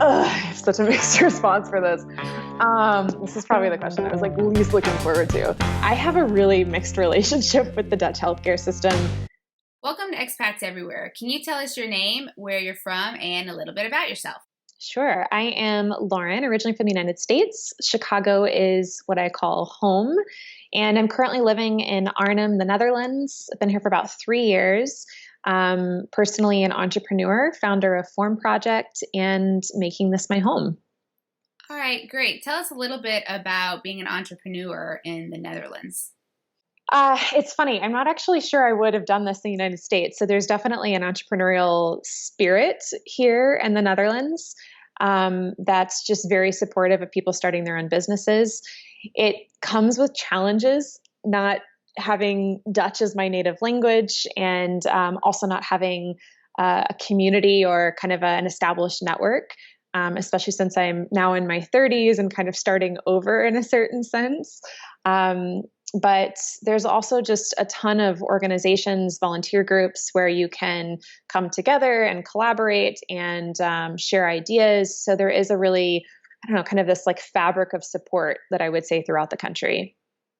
I have such a mixed response for this. This is probably the question I was like least looking forward to. I have a really mixed relationship with the Dutch healthcare system. Welcome to Expats Everywhere. Can you tell us your name, where you're from, and a little bit about yourself? Sure. I am Lauren, originally from the United States. Chicago is what I call home. And I'm currently living in Arnhem, the Netherlands. I've been here for about 3 years. Personally an entrepreneur, founder of Form Project, and making this my home. All right, great. Tell us a little bit about being an entrepreneur in the Netherlands. It's funny. I'm not actually sure I would have done this in the United States. So there's definitely an entrepreneurial spirit here in the Netherlands that's just very supportive of people starting their own businesses. It comes with challenges, not having Dutch as my native language and also not having a community or kind of an established network, especially since I'm now in my 30s and kind of starting over in a certain sense. But there's also just a ton of organizations, volunteer groups where you can come together and collaborate and share ideas. So there is a really, kind of this like fabric of support that I would say throughout the country.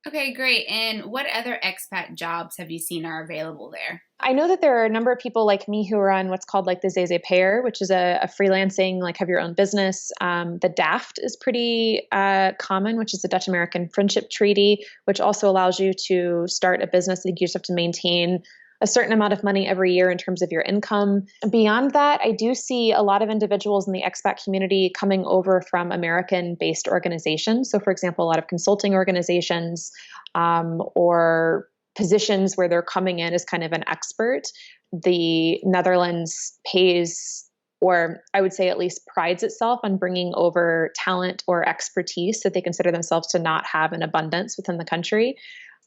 Okay, great. And what other expat jobs have you seen are available there? I know that there are a number of people like me who are on what's called like the ZZP'er, which is a freelancing, like have your own business. The DAFT is pretty common, which is the Dutch American Friendship Treaty, which also allows you to start a business. I think you just have to maintain a certain amount of money every year in terms of your income. Beyond that, I do see a lot of individuals in the expat community coming over from American-based organizations. So for example, a lot of consulting organizations or positions where they're coming in as kind of an expert. The Netherlands pays, or I would say at least prides itself on bringing over talent or expertise that they consider themselves to not have in abundance within the country.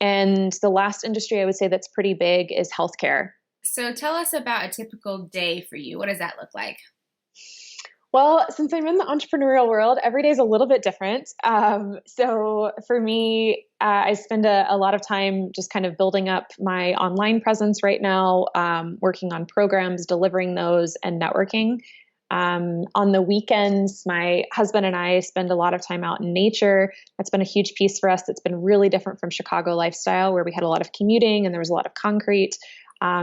And the last industry I would say that's pretty big is healthcare. So tell us about a typical day for you. What does that look like? Well, since I'm in the entrepreneurial world, every day is a little bit different. So for me, I spend a lot of time just kind of building up my online presence right now, working on programs, delivering those, and networking. On the weekends, my husband and I spend a lot of time out in nature. That's been a huge piece for us. That's been really different from Chicago lifestyle, where we had a lot of commuting and there was a lot of concrete.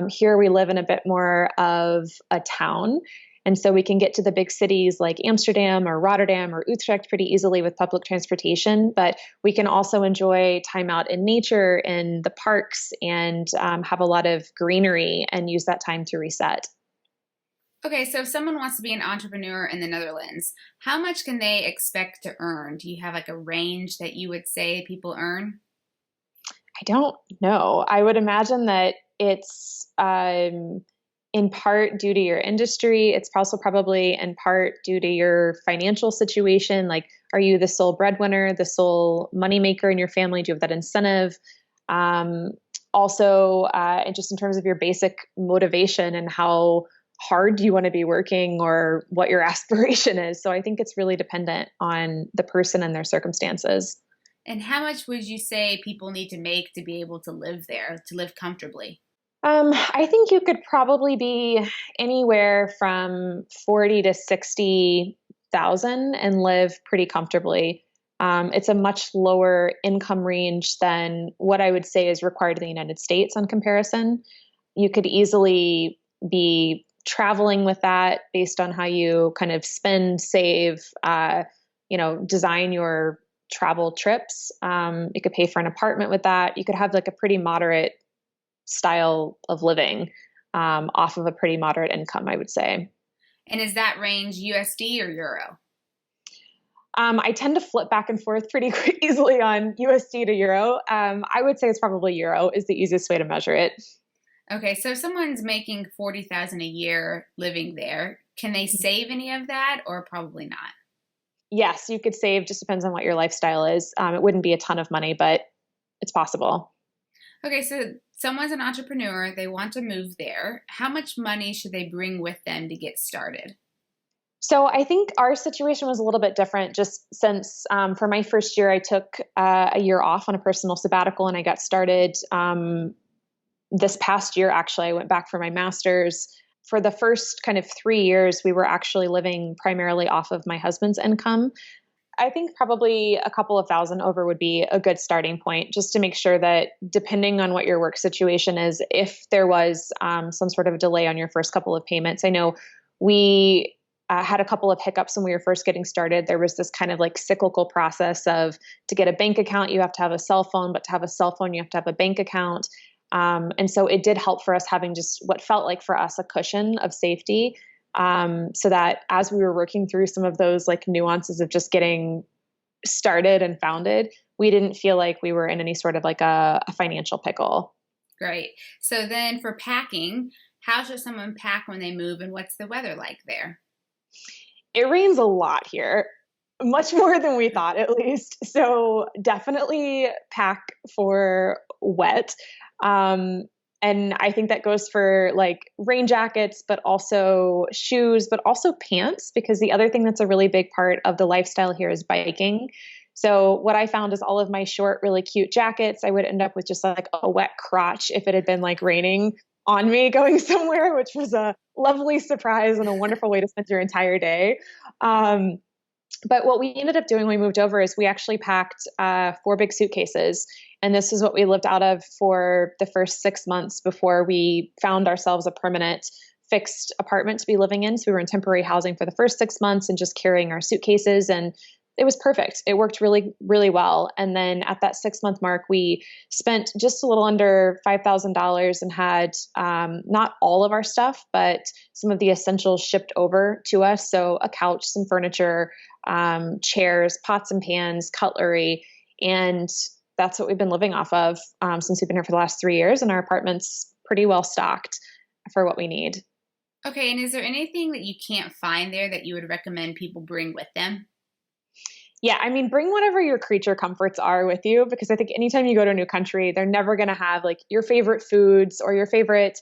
Here we live in a bit more of a town. And so we can get to the big cities like Amsterdam or Rotterdam or Utrecht pretty easily with public transportation, but we can also enjoy time out in nature in the parks and have a lot of greenery and use that time to reset. Okay, so if someone wants to be an entrepreneur in the Netherlands, how much can they expect to earn? Do you have like a range that you would say people earn? I don't know. I would imagine that it's in part due to your industry. It's also probably in part due to your financial situation. Like, are you the sole breadwinner, the sole moneymaker in your family? Do you have that incentive? Also, just in terms of your basic motivation and how hard do you want to be working or what your aspiration is. So I think it's really dependent on the person and their circumstances. And how much would you say people need to make to be able to live there, to live comfortably? I think you could probably be anywhere from 40 to 60,000 and live pretty comfortably. It's a much lower income range than what I would say is required in the United States on comparison. You could easily be traveling with that based on how you kind of spend, save, design your travel trips. You could pay for an apartment with that. You could have like a pretty moderate style of living off of a pretty moderate income, I would say. And is that range USD or Euro? I tend to flip back and forth pretty easily on USD to Euro. I would say it's probably Euro is the easiest way to measure it. Okay, so if someone's making $40,000 a year living there, can they save any of that or probably not? Yes, you could save. Just depends on what your lifestyle is. It wouldn't be a ton of money, but it's possible. Okay, so someone's an entrepreneur, they want to move there. How much money should they bring with them to get started? So I think our situation was a little bit different just since for my first year, I took a year off on a personal sabbatical and I got started this past year. Actually, I went back for my master's. for the first kind of 3 years, we were actually living primarily off of my husband's income. I think probably a couple of thousand over would be a good starting point, just to make sure that depending on what your work situation is, if there was some sort of delay on your first couple of payments. I know we had a couple of hiccups when we were first getting started. There was this kind of like cyclical process of, to get a bank account, you have to have a cell phone, but to have a cell phone, you have to have a bank account. And so it did help for us having just what felt like for us a cushion of safety. So that as we were working through some of those like nuances of just getting started and founded, we didn't feel like we were in any sort of like a financial pickle. Great. So then for packing, how should someone pack when they move, and what's the weather like there? It rains a lot here, much more than we thought, at least. So definitely pack for wet. And I think that goes for like rain jackets, but also shoes, but also pants, because the other thing that's a really big part of the lifestyle here is biking. So what I found is all of my short, really cute jackets, I would end up with just like a wet crotch if it had been like raining on me going somewhere, which was a lovely surprise and a wonderful way to spend your entire day. But what we ended up doing when we moved over is we actually packed 4 big suitcases. And this is what we lived out of for the first 6 months before we found ourselves a permanent fixed apartment to be living in. So we were in temporary housing for the first 6 months and just carrying our suitcases. And it was perfect. It worked really, really well. And then at that 6-month mark, we spent just a little under $5,000 and had not all of our stuff, but some of the essentials shipped over to us. So a couch, some furniture, chairs, pots and pans, cutlery. And that's what we've been living off of since we've been here for the last 3 years. And our apartment's pretty well stocked for what we need. Okay. And is there anything that you can't find there that you would recommend people bring with them? Yeah, I mean, bring whatever your creature comforts are with you, because I think anytime you go to a new country, they're never going to have like your favorite foods or your favorite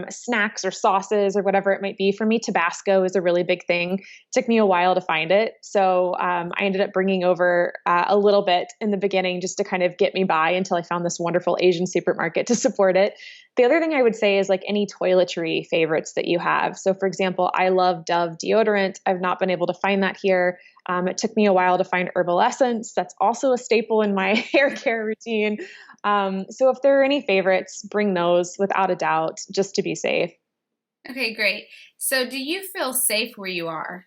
snacks or sauces or whatever it might be. For me, Tabasco is a really big thing. It took me a while to find it. So I ended up bringing over a little bit in the beginning just to kind of get me by until I found this wonderful Asian supermarket to support it. The other thing I would say is like any toiletry favorites that you have. So for example, I love Dove deodorant. I've not been able to find that here. It took me a while to find herbal essence. That's also a staple in my hair care routine. So if there are any favorites, bring those without a doubt, just to be safe. Okay, great. So do you feel safe where you are?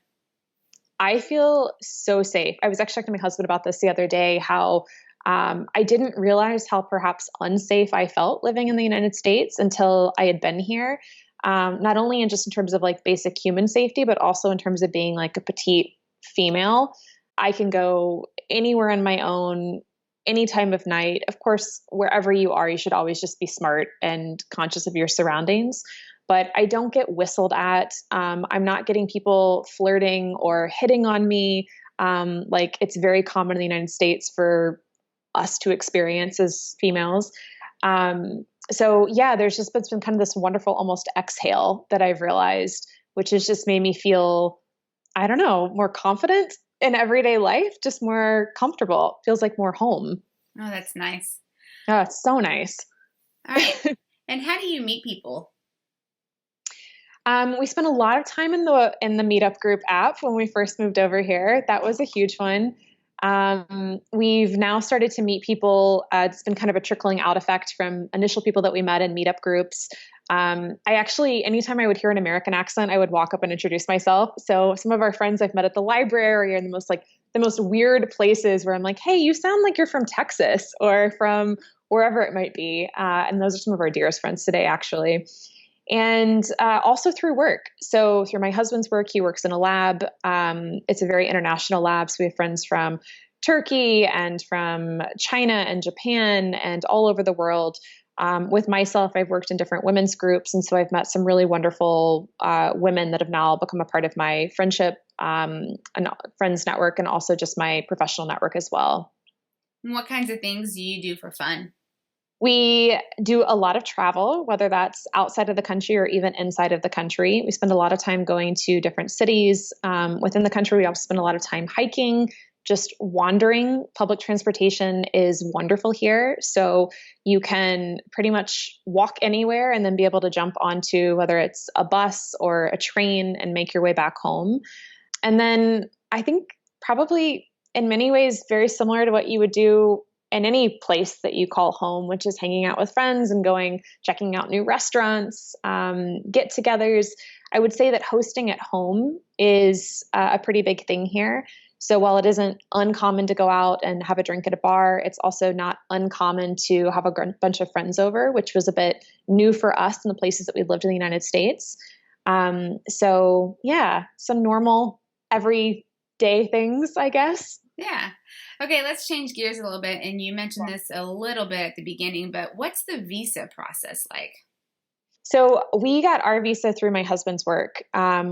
I feel so safe. I was actually talking to my husband about this the other day, how I didn't realize how perhaps unsafe I felt living in the United States until I had been here. Not only in just in terms of like basic human safety, but also in terms of being like a petite female. I can go anywhere on my own, any time of night. Of course, wherever you are, you should always just be smart and conscious of your surroundings. But I don't get whistled at. I'm not getting people flirting or hitting on me. Like it's very common in the United States for us to experience as females. So yeah, there's just been kind of this wonderful almost exhale that I've realized, which has just made me feel, I don't know, more confident in everyday life, just more comfortable. Feels like more home. Oh, that's nice. Oh, it's so nice. All right. And how do you meet people? We spent a lot of time in the Meetup group app when we first moved over here. That was a huge one. We've now started to meet people. It's been kind of a trickling out effect from initial people that we met in Meetup groups. I actually, anytime I would hear an American accent, I would walk up and introduce myself. So some of our friends I've met at the library or in the most weird places where I'm like, hey, you sound like you're from Texas or from wherever it might be. And those are some of our dearest friends today, actually. And also through work. So through my husband's work, he works in a lab. It's a very international lab. So we have friends from Turkey and from China and Japan and all over the world. With myself, I've worked in different women's groups. And so I've met some really wonderful women that have now become a part of my friendship and friends network, and also just my professional network as well. And what kinds of things do you do for fun? We do a lot of travel, whether that's outside of the country or even inside of the country. We spend a lot of time going to different cities within the country. We also spend a lot of time hiking, just wandering. Public transportation is wonderful here. So you can pretty much walk anywhere and then be able to jump onto whether it's a bus or a train and make your way back home. And then I think probably in many ways very similar to what you would do in any place that you call home, which is hanging out with friends and checking out new restaurants, get-togethers. I would say that hosting at home is a pretty big thing here. So while it isn't uncommon to go out and have a drink at a bar, it's also not uncommon to have a bunch of friends over, which was a bit new for us in the places that we lived in the United States. So yeah, some normal everyday things, I guess. Yeah. Okay, let's change gears a little bit. And you mentioned this a little bit at the beginning, but what's the visa process like? So we got our visa through my husband's work,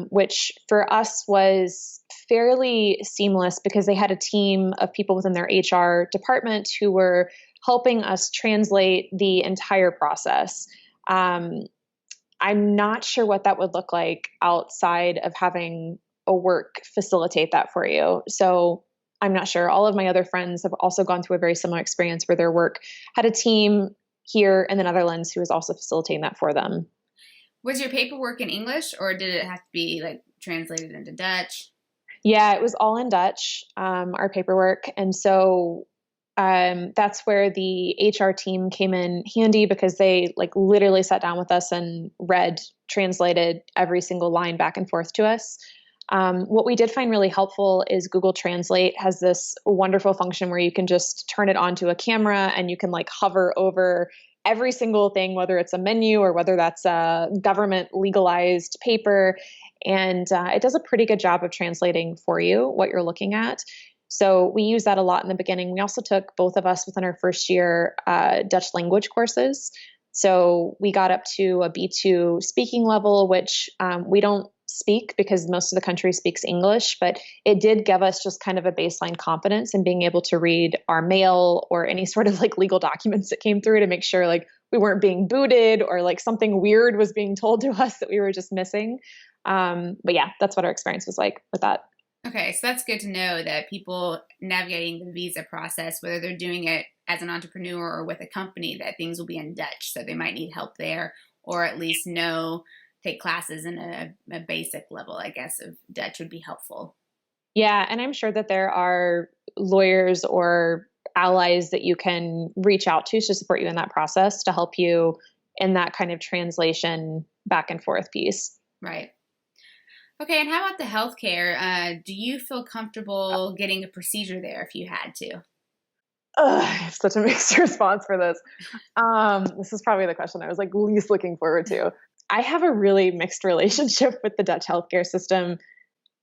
which for us was fairly seamless because they had a team of people within their HR department who were helping us translate the entire process. I'm not sure what that would look like outside of having a work facilitate that for you. So I'm not sure. All of my other friends have also gone through a very similar experience where their work had a team here in the Netherlands who was also facilitating that for them. Was your paperwork in English or did it have to be like translated into Dutch? Yeah, it was all in Dutch, our paperwork. And so that's where the HR team came in handy because they like literally sat down with us and translated every single line back and forth to us. What we did find really helpful is Google Translate has this wonderful function where you can just turn it onto a camera and you can like hover over every single thing, whether it's a menu or whether that's a government legalized paper. And it does a pretty good job of translating for you what you're looking at. So we use that a lot in the beginning. We also took, both of us within our first year, Dutch language courses. So we got up to a B2 speaking level, which we don't speak because most of the country speaks English, but it did give us just kind of a baseline confidence in being able to read our mail or any sort of like legal documents that came through to make sure like we weren't being booted or like something weird was being told to us that we were just missing. But yeah, that's what our experience was like with that. Okay, so that's good to know that people navigating the visa process, whether they're doing it as an entrepreneur or with a company, that things will be in Dutch. So they might need help there or at least take classes in a basic level, I guess, of Dutch would be helpful. Yeah, and I'm sure that there are lawyers or allies that you can reach out to support you in that process to help you in that kind of translation back and forth piece. Right. Okay, and how about the healthcare? Do you feel comfortable getting a procedure there if you had to? I have such a mixed response for this. This is probably the question I was like least looking forward to. I have a really mixed relationship with the Dutch healthcare system.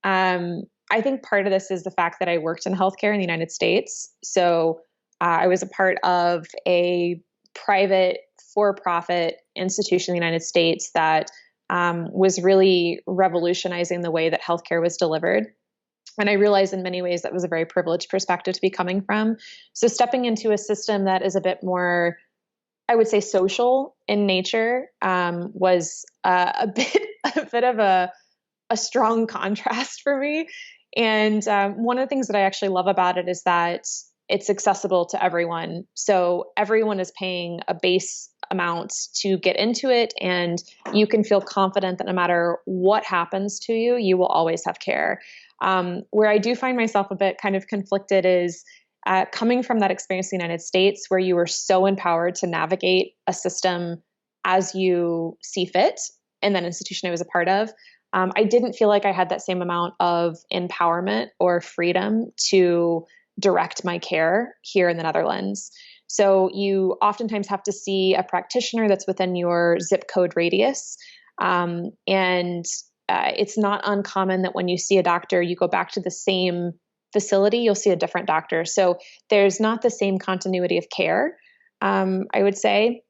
I think part of this is the fact that I worked in healthcare in the United States. So I was a part of a private for-profit institution in the United States that was really revolutionizing the way that healthcare was delivered. And I realized in many ways that was a very privileged perspective to be coming from. So stepping into a system that is a bit more, I would say, social in nature was a bit of a strong contrast for me. And one of the things that I actually love about it is that it's accessible to everyone. So everyone is paying a base amount to get into it, and you can feel confident that no matter what happens to you, you will always have care. Where I do find myself a bit kind of conflicted is coming from that experience in the United States where you were so empowered to navigate a system as you see fit in that institution I was a part of. I didn't feel like I had that same amount of empowerment or freedom to direct my care here in the Netherlands. So you oftentimes have to see a practitioner that's within your zip code radius. And it's not uncommon that when you see a doctor, you go back to the same facility, you'll see a different doctor. So there's not the same continuity of care, I would say.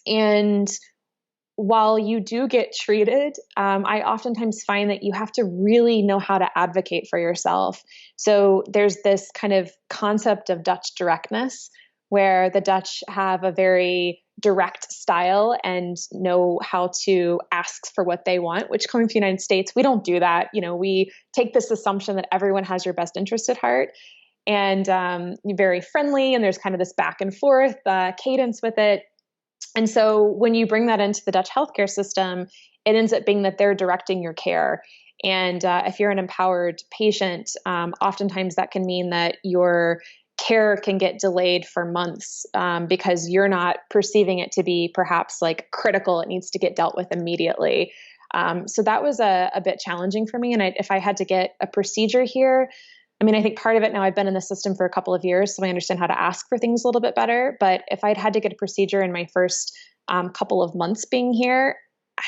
And while you do get treated, I oftentimes find that you have to really know how to advocate for yourself. So there's this kind of concept of Dutch directness where the Dutch have a very direct style and know how to ask for what they want, which coming from the United States, we don't do that. We take this assumption that everyone has your best interest at heart, and very friendly. And there's kind of this back and forth cadence with it. And so when you bring that into the Dutch healthcare system, it ends up being that they're directing your care. And if you're an empowered patient, oftentimes that can mean that your care can get delayed for months because you're not perceiving it to be perhaps like critical. It needs to get dealt with immediately. So that was a bit challenging for me. And if I had to get a procedure here, I think part of it now, I've been in the system for a couple of years, so I understand how to ask for things a little bit better. But if I'd had to get a procedure in my first couple of months being here,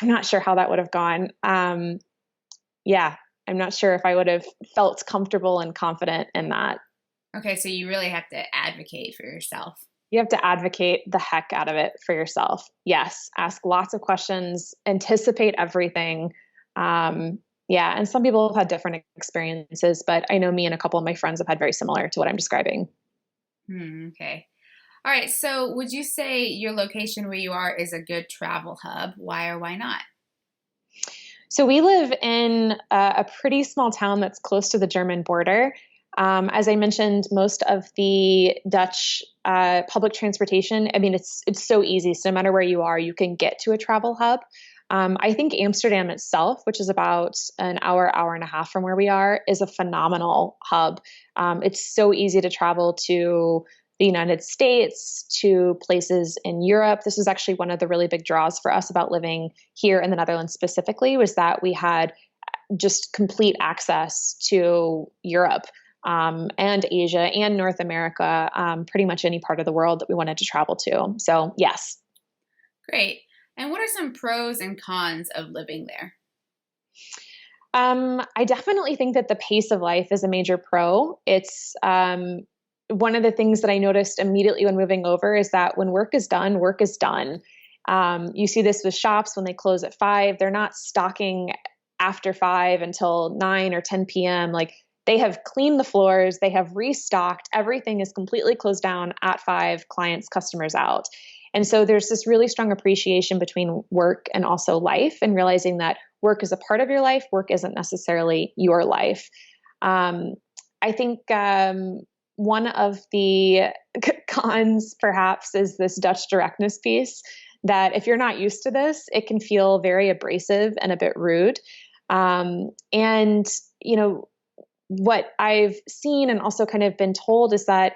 I'm not sure how that would have gone. Yeah, I'm not sure if I would have felt comfortable and confident in that. Okay, so you really have to advocate for yourself. You have to advocate the heck out of it for yourself. Yes, ask lots of questions, anticipate everything. Yeah, and some people have had different experiences, but I know me and a couple of my friends have had very similar to what I'm describing. Okay. All right, so would you say your location where you are is a good travel hub? Why or why not? So we live in a pretty small town that's close to the German border. As I mentioned, most of the Dutch public transportation, it's so easy. So no matter where you are, you can get to a travel hub. I think Amsterdam itself, which is about an hour and a half from where we are, is a phenomenal hub. It's so easy to travel to the United States, to places in Europe. This was actually one of the really big draws for us about living here in the Netherlands specifically, was that we had just complete access to Europe and Asia and North America, pretty much any part of the world that we wanted to travel to. So yes. Great. And what are some pros and cons of living there? I definitely think that the pace of life is a major pro. It's one of the things that I noticed immediately when moving over is that when work is done, work is done. You see this with shops when they close at 5. They're not stocking after 5 until 9 or 10 p.m. Like, they have cleaned the floors, they have restocked, everything is completely closed down at 5, clients, customers out. And so there's this really strong appreciation between work and also life, and realizing that work is a part of your life, work isn't necessarily your life. I think one of the cons perhaps is this Dutch directness piece, that if you're not used to this, it can feel very abrasive and a bit rude. And, what I've seen and also kind of been told is that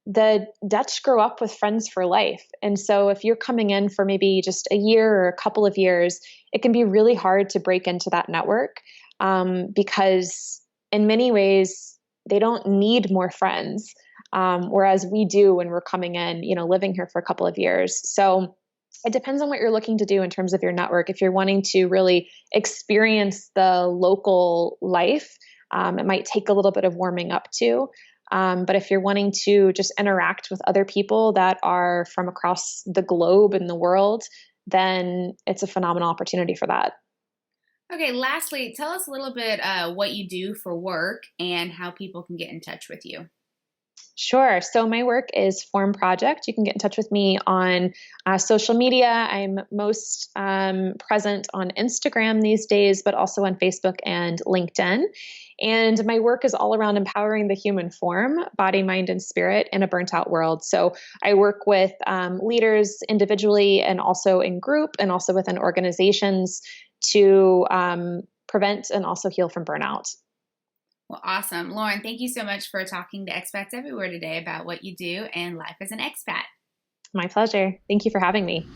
the Dutch grow up with friends for life. And so if you're coming in for maybe just a year or a couple of years, it can be really hard to break into that network because in many ways, they don't need more friends, whereas we do when we're coming in, living here for a couple of years. So it depends on what you're looking to do in terms of your network. If you're wanting to really experience the local life, it might take a little bit of warming up to. But if you're wanting to just interact with other people that are from across the globe and the world, then it's a phenomenal opportunity for that. Okay, lastly, tell us a little bit what you do for work and how people can get in touch with you. Sure. So my work is Form Project. You can get in touch with me on social media. I'm most present on Instagram these days, but also on Facebook and LinkedIn. And my work is all around empowering the human form, body, mind, and spirit in a burnt out world. So I work with leaders individually and also in group and also within organizations to prevent and also heal from burnout. Well, awesome. Lauren, thank you so much for talking to Expats Everywhere today about what you do and life as an expat. My pleasure. Thank you for having me.